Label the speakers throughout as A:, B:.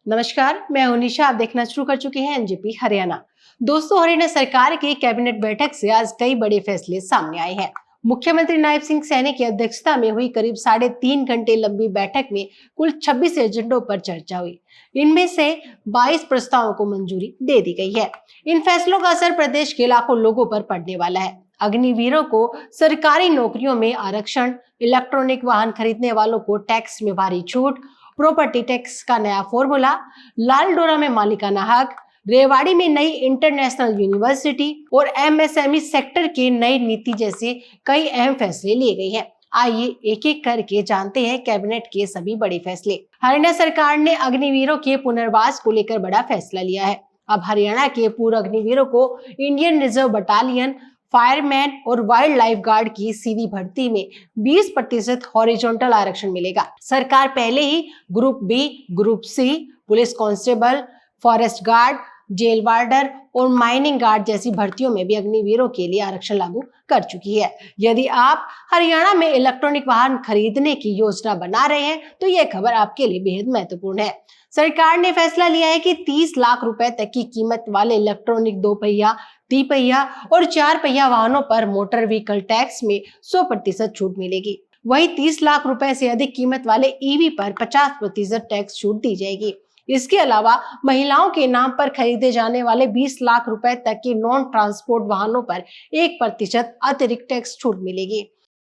A: नमस्कार, मैं हूं निशा। आप देखना शुरू कर चुके हैं एनजेपी हरियाणा। दोस्तों, हरियाणा सरकार की कैबिनेट बैठक से आज कई बड़े फैसले सामने आए हैं। मुख्यमंत्री नायब सिंह सैनी की अध्यक्षता में हुई करीब 3.5 घंटे लंबी बैठक में कुल 26 एजेंडों पर चर्चा हुई। इनमें से 22 प्रस्तावों को मंजूरी दे दी गई है। इन फैसलों का असर प्रदेश के लाखों लोगों पर पड़ने वाला है। अग्निवीरों को सरकारी नौकरियों में आरक्षण, इलेक्ट्रॉनिक वाहन खरीदने वालों को टैक्स में भारी छूट, प्रॉपर्टी टैक्स का नया फॉर्मूला, लाल डोरा में मालिकाना हक, रेवाड़ी में नई इंटरनेशनल यूनिवर्सिटी और एमएसएमई सेक्टर की नई नीति जैसे कई अहम फैसले लिए गए हैं। आइए एक एक करके जानते हैं कैबिनेट के सभी बड़े फैसले। हरियाणा सरकार ने अग्निवीरों के पुनर्वास को लेकर बड़ा फैसला लिया है। अब हरियाणा के पूर्व अग्निवीरों को इंडियन रिजर्व बटालियन, फायरमैन और वाइल्ड लाइफ गार्ड की सीधी भर्ती में 20% हॉरिजॉन्टल आरक्षण मिलेगा। सरकार पहले ही group B, group C, police constable, forest guard, jail warder और माइनिंग गार्ड जैसी भर्तियों में भी अग्निवीरों के लिए आरक्षण लागू कर चुकी है। यदि आप हरियाणा में इलेक्ट्रॉनिक वाहन खरीदने की योजना बना रहे हैं तो यह खबर आपके लिए बेहद महत्वपूर्ण है। सरकार ने फैसला लिया है कि 30 लाख रुपए तक की कीमत वाले इलेक्ट्रॉनिक 2 पहिया, 3 पहिया और 4 पहिया वाहनों पर मोटर व्हीकल टैक्स में 100% छूट मिलेगी। वहीं 30 लाख रुपए से अधिक कीमत वाले ईवी पर 50% टैक्स छूट दी जाएगी। इसके अलावा महिलाओं के नाम पर खरीदे जाने वाले 20 लाख रुपए तक के नॉन ट्रांसपोर्ट वाहनों पर 1% अतिरिक्त टैक्स छूट मिलेगी।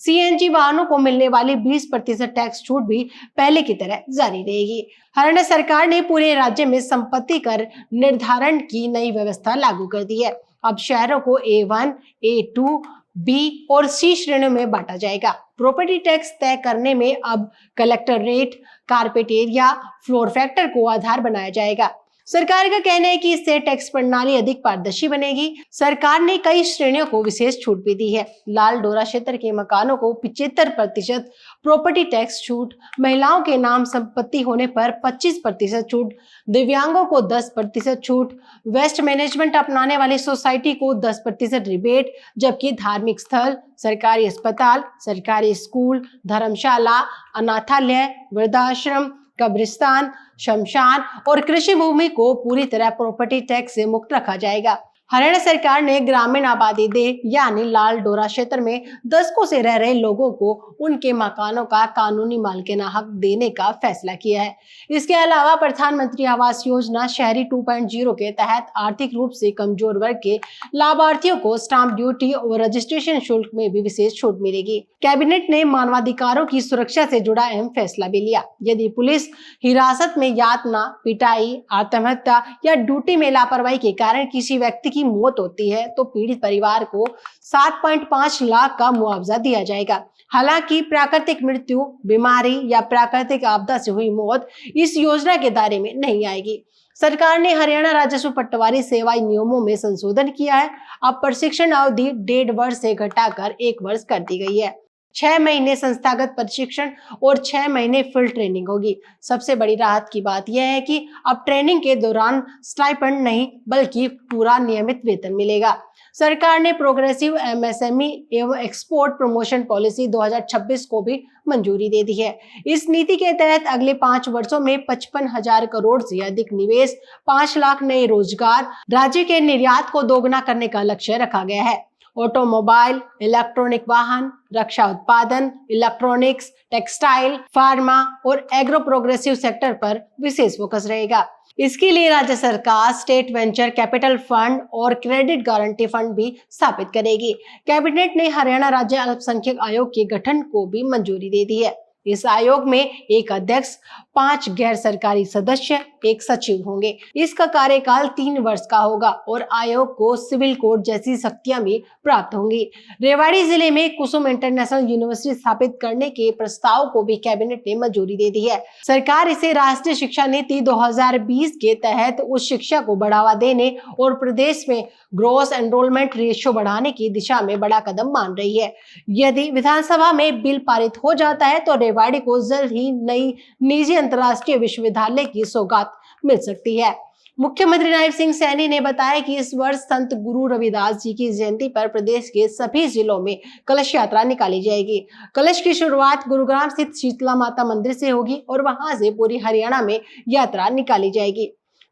A: सीएनजी वाहनों को मिलने वाली 20% टैक्स छूट भी पहले की तरह जारी रहेगी। हरियाणा सरकार ने पूरे राज्य में संपत्ति कर निर्धारण की नई व्यवस्था लागू कर दी है। अब शहरों को A1, A2, बी और सी श्रेणियों में बांटा जाएगा। प्रॉपर्टी टैक्स तय करने में अब collector rate, carpet area, floor factor को आधार बनाया जाएगा। सरकार का कहना है कि इससे टैक्स प्रणाली अधिक पारदर्शी बनेगी। सरकार ने कई श्रेणियों को विशेष छूट भी दी है। लाल डोरा क्षेत्र के मकानों को 75% प्रॉपर्टी टैक्स छूट, महिलाओं के नाम संपत्ति होने पर 25% छूट, दिव्यांगों को 10% छूट, वेस्ट मैनेजमेंट अपनाने वाली सोसाइटी को 10% रिबेट, जबकि धार्मिक स्थल, सरकारी अस्पताल, सरकारी स्कूल, धर्मशाला, अनाथालय, वृद्धाश्रम, कब्रिस्तान, शमशान और कृषि भूमि को पूरी तरह प्रॉपर्टी टैक्स से मुक्त रखा जाएगा। हरियाणा सरकार ने ग्रामीण आबादी दे यानी लाल डोरा क्षेत्र में दशकों से रह रहे लोगों को उनके मकानों का कानूनी मालिकाना हक देने का फैसला किया है। इसके अलावा प्रधानमंत्री आवास योजना शहरी 2.0 के तहत आर्थिक रूप से कमजोर वर्ग के लाभार्थियों को स्टाम्प ड्यूटी और रजिस्ट्रेशन शुल्क में भी विशेष छूट मिलेगी। कैबिनेट ने मानवाधिकारों की सुरक्षा से जुड़ा अहम फैसला भी लिया। यदि पुलिस हिरासत में यातना, पिटाई, आत्महत्या या ड्यूटी में लापरवाही के कारण किसी व्यक्ति की मौत होती है तो पीड़ित परिवार को 7.5 लाख का मुआवजा दिया जाएगा। हालांकि प्राकृतिक मृत्यु, बीमारी या प्राकृतिक आपदा से हुई मौत इस योजना के दायरे में नहीं आएगी। सरकार ने हरियाणा राजस्व पटवारी सेवा नियमों में संशोधन किया है। अब प्रशिक्षण अवधि 1.5 वर्ष से घटाकर 1 वर्ष कर दी गई है। 6 महीने संस्थागत प्रशिक्षण और 6 महीने फील्ड ट्रेनिंग होगी। सबसे बड़ी राहत की बात यह है कि अब ट्रेनिंग के दौरान स्टाइपेंड नहीं बल्कि पूरा नियमित वेतन मिलेगा। सरकार ने प्रोग्रेसिव एमएसएमई एवं एक्सपोर्ट प्रमोशन पॉलिसी 2026 को भी मंजूरी दे दी है। इस नीति के तहत अगले 5 वर्षों में 55,000 करोड़ से अधिक निवेश, 5 लाख नए रोजगार, राज्य के निर्यात को दोगुना करने का लक्ष्य रखा गया है। ऑटोमोबाइल, इलेक्ट्रॉनिक वाहन, रक्षा उत्पादन, इलेक्ट्रॉनिक्स, टेक्सटाइल, फार्मा और एग्रो प्रोग्रेसिव सेक्टर पर विशेष फोकस रहेगा। इसके लिए राज्य सरकार स्टेट वेंचर कैपिटल फंड और क्रेडिट गारंटी फंड भी स्थापित करेगी। कैबिनेट ने हरियाणा राज्य अल्पसंख्यक आयोग के गठन को भी मंजूरी दे दी है। इस आयोग में एक अध्यक्ष, 5 गैर सरकारी सदस्य, एक सचिव होंगे। इसका कार्यकाल 3 वर्ष का होगा और आयोग को सिविल कोड जैसी शक्तियां भी प्राप्त होंगी। रेवाड़ी जिले में कुसुम इंटरनेशनल यूनिवर्सिटी स्थापित करने के प्रस्ताव को भी कैबिनेट ने मंजूरी दे दी है। सरकार इसे राष्ट्रीय शिक्षा नीति 2020 के तहत उच्च शिक्षा को बढ़ावा देने और प्रदेश में ग्रॉस एनरोलमेंट रेशियो बढ़ाने की दिशा में बड़ा कदम मान रही है। यदि विधानसभा में बिल पारित हो जाता है तो रेवाड़ी को जल्द ही नई निजी अंतर्राष्ट्रीय विश्वविद्यालय की सौगात मिल सकती है। मुख्यमंत्री नायब सिंह सैनी ने बताया कि इस वर्ष संत गुरु रविदास जी की जयंती पर प्रदेश के सभी जिलों में कलश यात्रा निकाली जाएगी। कलश की शुरुआत गुरुग्राम स्थित शीतला माता मंदिर से होगी और वहां से पूरी हरियाणा में यात्रा निकाली जाएगी।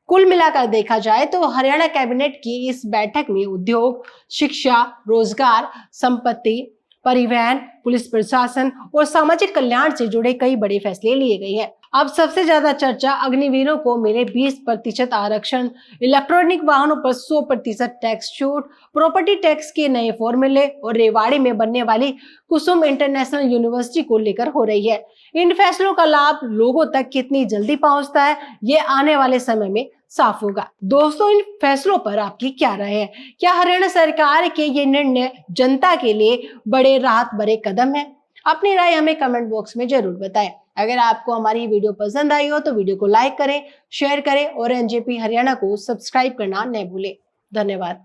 A: कुल मिलाकर देखा जाए तो हरियाणा कैबिनेट की इस बैठक में उद्योग, शिक्षा, रोजगार, संपत्ति, परिवहन, पुलिस प्रशासन और सामाजिक कल्याण से जुड़े कई बड़े फैसले लिए गए हैं। अब सबसे ज्यादा चर्चा अग्निवीरों को मिले 20% आरक्षण, इलेक्ट्रॉनिक वाहनों पर 100% टैक्स छूट, प्रॉपर्टी टैक्स के नए फॉर्मूले और रेवाड़ी में बनने वाली कुसुम इंटरनेशनल यूनिवर्सिटी को लेकर हो रही है। इन फैसलों का लाभ लोगों तक कितनी जल्दी पहुंचता है, ये आने वाले समय में साफ होगा। दोस्तों, इन फैसलों पर आपकी क्या राय है? क्या हरियाणा सरकार के ये निर्णय जनता के लिए बड़े राहत भरे कदम है? अपनी राय हमें कमेंट बॉक्स में जरूर बताएं। अगर आपको हमारी वीडियो पसंद आई हो तो वीडियो को लाइक करें, शेयर करें और एनजेपी हरियाणा को सब्सक्राइब करना न भूलें। धन्यवाद।